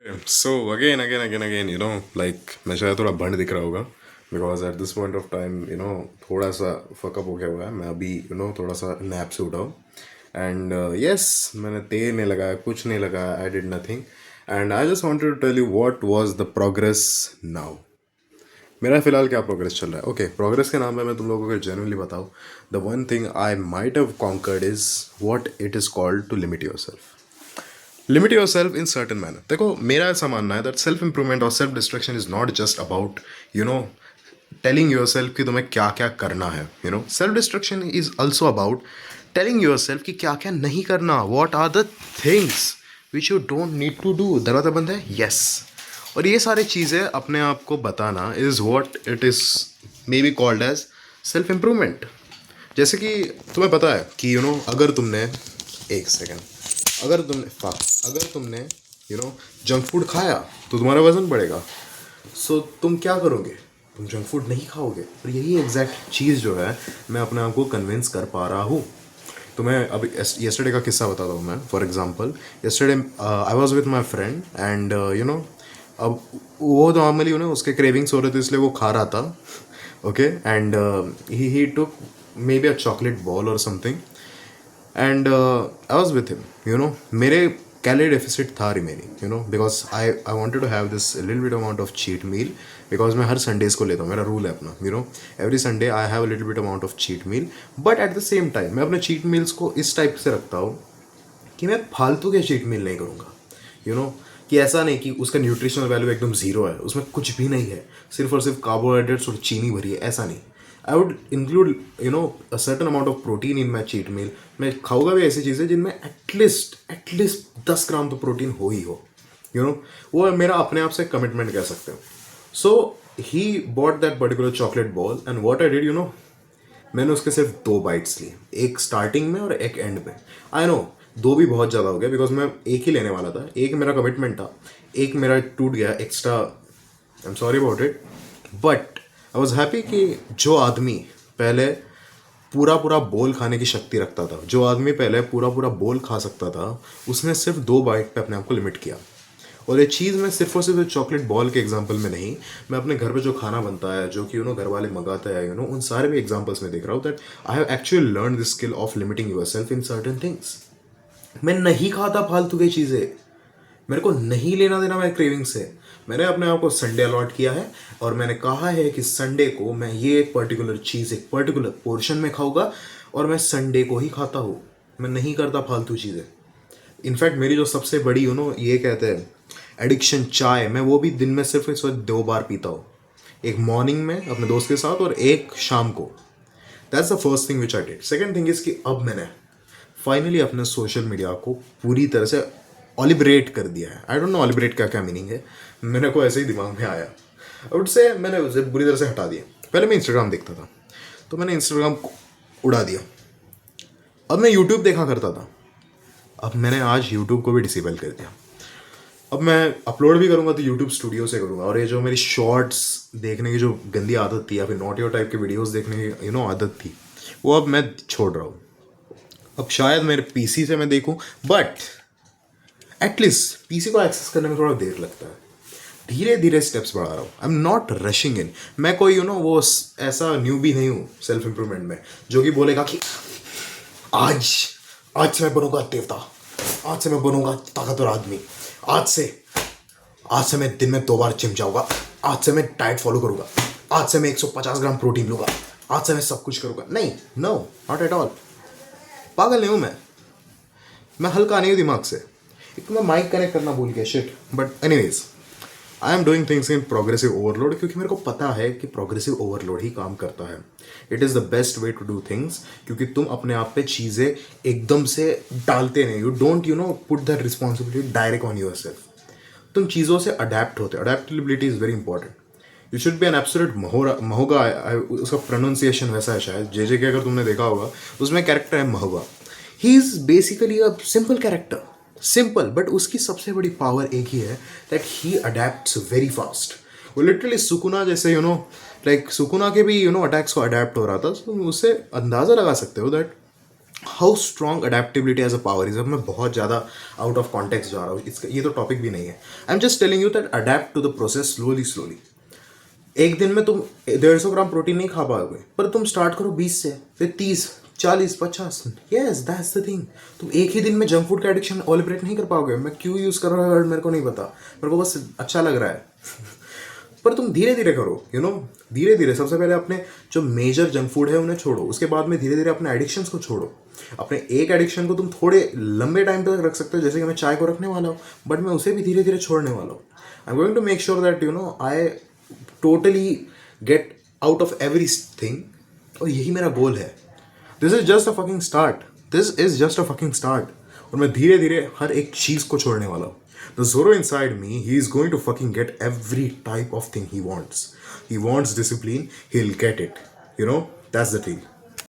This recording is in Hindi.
So again, like मैं शायद थोड़ा बंड दिख रहा होगा because at this point of time थोड़ा सा फकअप हो गया हुआ है. मैं अभी थोड़ा सा नैप से उठा हूँ एंड यस मैंने तेल नहीं लगाया, कुछ नहीं लगाया, I did nothing and I just wanted to tell you what was the progress now. मेरा फिलहाल क्या प्रोग्रेस चल रहा है. ओके, प्रोग्रेस के नाम पे मैं तुम लोगों को जेन्युइनली बताऊँ, the one thing I might have conquered is what it is called to limit yourself. Limit yourself in certain manner. देखो मेरा ऐसा मानना है दैट सेल्फ इंप्रूवमेंट और self destruction is not just about telling yourself कि तुम्हें क्या क्या करना है. Self destruction is also about telling yourself कि क्या क्या नहीं करना. What are the things which you don't need to do. दरवाजा बंद है, यस. और ये सारी चीज़ें अपने आप को बताना is what it is may be called as self improvement. जैसे कि तुम्हें पता है कि अगर तुमने एक सेकेंड, अगर तुमने जंक फूड खाया तो तुम्हारा वजन बढ़ेगा. सो तुम क्या करोगे? तुम जंक फूड नहीं खाओगे. और यही एग्जैक्ट चीज़ जो है मैं अपने आप को कन्विंस कर पा रहा हूँ. तो मैं अभी येस्टरडे का किस्सा बताता हूँ. मैं for example yesterday I was with my friend and अब वो नॉर्मली उसके क्रेविंग्स हो रहे थे इसलिए वो खा रहा था. Okay and he took maybe a chocolate ball or something and I was with him. मेरे कैलोरी डेफिसिट था remaining because I wanted to have this little bit amount of cheat meal because मैं हर संडेज को लेता हूँ. मेरा रूल है अपना every Sunday I have little bit amount of cheat meal. But at the same time मैं अपने चीट मील्स को इस टाइप से रखता हूँ कि मैं फालतू के चीट मील नहीं करूँगा. कि ऐसा नहीं कि उसका न्यूट्रिशनल वैल्यू एकदम जीरो है, उसमें कुछ भी नहीं है, सिर्फ और सिर्फ कार्बोहाइड्रेट्स और चीनी भरी है, ऐसा नहीं. I would include a certain amount of protein in my cheat meal. मैं खाऊंगा भी ऐसी चीज़ें जिनमें एटलीस्ट 10 ग्राम तो प्रोटीन हो ही हो. वो मेरा अपने आप से कमिटमेंट कह सकते हो. So he bought that particular chocolate ball and what I did मैंने उसके सिर्फ 2 बाइट्स लिए, एक स्टार्टिंग में और एक एंड में. आई नो 2 भी बहुत ज़्यादा हो गया बिकॉज मैं एक ही लेने वाला था. एक मेरा कमिटमेंट था, एक मेरा टूट गया extra. I am sorry about it but I was happy कि जो आदमी पहले पूरा पूरा बोल खाने की शक्ति रखता था, जो आदमी पहले पूरा पूरा बोल खा सकता था, उसने सिर्फ 2 बाइट पे अपने आप को लिमिट किया. और ये चीज़ मैं सिर्फ और सिर्फ चॉकलेट बॉल के एग्जांपल में नहीं, मैं अपने घर पे जो खाना बनता है, जो कि घर वाले मंगाते हैं, उन सारे भी एग्जांपल्स में देख रहा हूँ that I have actually learn this skill of limiting your self in certain things. मैं नहीं खाता फालतू की चीज़ें, मेरे को नहीं लेना देना मैं क्रेविंग से. मैंने अपने आप को संडे अलॉट किया है और मैंने कहा है कि संडे को मैं ये एक पर्टिकुलर चीज़ एक पर्टिकुलर पोर्शन में खाऊंगा और मैं संडे को ही खाता हूँ. मैं नहीं करता फालतू चीज़ें. इनफैक्ट मेरी जो सबसे बड़ी ये कहते हैं एडिक्शन, चाय, मैं वो भी दिन में सिर्फ इस वक्त 2 बार पीता हूँ. एक मॉर्निंग में अपने दोस्त के साथ और एक शाम को. That's the first thing which I did. Second thing is कि अब मैंने फाइनली अपने सोशल मीडिया को पूरी तरह से ऑलिबरेट कर दिया है. आई डोंट नो ऑलिबरेट का क्या मीनिंग है, मेरे को ऐसे ही दिमाग में आया. आई वुड से मैंने उसे पूरी तरह से हटा दिया. पहले मैं इंस्टाग्राम देखता था तो मैंने इंस्टाग्राम को उड़ा दिया. अब मैं यूट्यूब देखा करता था, अब मैंने आज यूट्यूब को भी डिसेबल कर दिया. अब मैं अपलोड भी करूँगा तो यूट्यूब स्टूडियो से करूँगा. और ये जो मेरी शॉर्ट्स देखने की जो गंदी आदत थी या फिर नॉट योर टाइप के वीडियोस देखने की आदत थी, वो अब मैं छोड़ रहा हूँ. अब शायद मेरे पीसी से मैं देखूँ बट एटलीस्ट पीसी को एक्सेस करने में थोड़ा देर लगता है. धीरे धीरे स्टेप्स बढ़ा रहा हूँ. आई एम नॉट रशिंग इन. मैं कोई वो ऐसा न्यू भी नहीं हूँ सेल्फ इंप्रूवमेंट में जो कि बोलेगा कि आज आज से मैं बनूंगा देवता, आज से मैं बनूंगा ताकतवर आदमी, आज से मैं दिन में 2 बार जिम जाऊंगा, आज से मैं डाइट फॉलो करूंगा, आज से मैं 150 ग्राम प्रोटीन लूंगा, आज से मैं सब कुछ करूंगा. नहीं, नो, नॉट एट ऑल. पागल नहीं हूँ मैं हल्का नहीं हूँ दिमाग से. एक तो मैं माइक कनेक्ट करना भूल गया, shit. But anyways I am doing things in progressive overload क्योंकि मेरे को पता है कि प्रोग्रेसिव ओवरलोड ही काम करता है. It is the best way to do things क्योंकि तुम अपने आप पे चीज़ें एकदम से डालते नहीं. You don't put that responsibility direct on yourself. तुम चीज़ों से अडेप्ट होते. Adaptability is very important. You should be an absolute Mahoraga. उसका प्रोनाउंसिएशन वैसा है शायद. जे के अगर तुमने देखा होगा उसमें कैरेक्टर है Mahoraga. He is basically a simple character, simple, but उसकी सबसे बड़ी पावर एक ही है that he adapts very fast. वो लिटरली सुकुना जैसे लाइक सुकुना के भी अटैक्स को अडेप्ट हो रहा था. तो उससे अंदाज़ा लगा सकते हो that how strong adaptability as a power is. अब मैं बहुत ज़्यादा आउट ऑफ कॉन्टेक्स्ट जा रहा हूँ, इसका ये तो टॉपिक भी नहीं है। I am just telling you that adapt to the process slowly slowly. एक दिन में तुम 150 ग्राम प्रोटीन नहीं खा पाओगे, पर तुम स्टार्ट करो 20 से, फिर 30, 40, 50। Yes that's the thing. तुम एक ही दिन में जंक फूड का एडिक्शन ऑलिब्रेट नहीं कर पाओगे। मैं क्यों यूज़ कर रहा हूँ मेरे को नहीं पता, मेरे को बस अच्छा लग रहा है। पर तुम धीरे धीरे करो, धीरे धीरे। सबसे पहले अपने जो मेजर जंक फूड है उन्हें छोड़ो, उसके बाद में धीरे धीरे अपने एडिक्शंस को छोड़ो। अपने एक एडिक्शन को तुम थोड़े लंबे टाइम तक रख सकते हो, जैसे कि मैं चाय को रखने वाला हूँ, बट मैं उसे भी धीरे धीरे छोड़ने वाला हूँ। I am going to make sure that I totally get out of everything, और यही मेरा गोल है। This is just a fucking start, this is just a fucking start. और मैं धीरे धीरे हर एक चीज को छोड़ने वाला हूँ। The Zoro inside me, he is going to fucking get every type of thing he wants. He wants discipline, he'll get it. That's the thing.